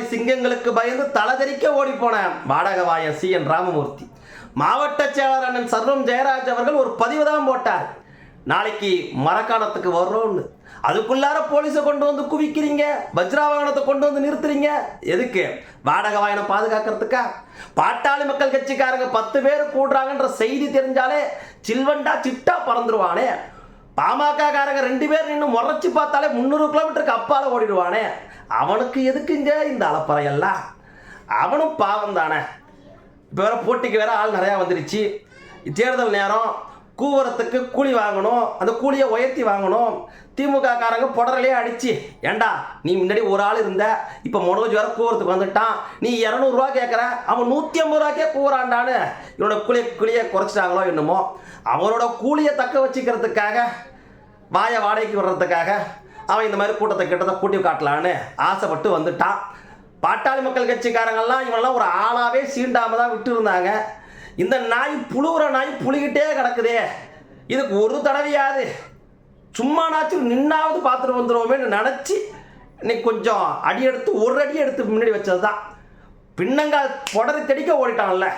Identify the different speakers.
Speaker 1: பெங்காலி சிங்கங்களுக்கு பயந்து தலதெறிக்க ஓடி போன வாடகவாயன் CN ராமமூர்த்தி மாவட்ட செயலாளர் அண்ணன் சர்வம் ஜெயராஜ் அவர்கள் ஒரு பதிவு தான் போட்டார். நாளைக்கு மரக்காணத்துக்கு வர்றோம்னு. அதுக்குள்ளார போலீஸை கொண்டு வந்து குவிக்கிறீங்க, வஜ்ரா வாகனத்தை கொண்டு வந்து நிறுத்துறீங்க. எதுக்கு? வாடகை வாகனம் பாதுகாக்கிறதுக்கா? பாட்டாளி மக்கள் கட்சிக்காரங்க 10 பேர் கூடுறாங்கன்ற செய்தி தெரிஞ்சாலே சில்வண்டா சிட்டா பறந்துருவானே. பாமக காரங்க 2 பேர் நின்று முறைச்சு பார்த்தாலே 300 கிலோமீட்டருக்கு அப்பால ஓடிடுவானே. அவனுக்கு எதுக்குங்க இந்த அலப்பறையெல்லாம்? அவனும் பாவம் தானே. இப்போ வேற போட்டிக்கு வேற ஆள் நிறையா வந்துருச்சு. தேர்தல் நேரம், கூவரத்துக்கு கூலி வாங்கணும், அந்த கூலியை உயர்த்தி வாங்கணும். திமுக காரங்க புடரலையே அடிச்சு, ஏண்டா நீ முன்னாடி ஒரு ஆள் இருந்த, இப்போ மனோஜ் வேற கூவரத்துக்கு வந்துட்டான், நீ 200 ரூபா கேட்குற, அவன் 150 ரூபாய்க்கே கூறாண்டான்னு இவனோட கூலியை குறைச்சிட்டாங்களோ என்னமோ. அவனோட கூலியை தக்க வச்சுக்கிறதுக்காக, வாடகைக்கு வர்றதுக்காக அவன் இந்த மாதிரி கிட்டத்தை கூட்டி காட்டலான்னு ஆசைப்பட்டு வந்துட்டான். பாட்டாளி மக்கள் கட்சிக்காரங்கெல்லாம் இவனெல்லாம் ஒரு ஆளாவே சீண்டாமல் தான் விட்டு இருந்தாங்க. இந்த நாய் புழுகிற நாய் புழுகிட்டே கிடக்குதே, இதுக்கு ஒரு தடவையாவது சும்மானாச்சும் நின்னாவது பார்த்துட்டு வந்துடுவோமேன்னு நினச்சி இன்னைக்கு கொஞ்சம் ஒரு அடி எடுத்து முன்னாடி வச்சது தான். பின்னங்கால் புடரை தெடிக்க ஓடிட்டான்ல.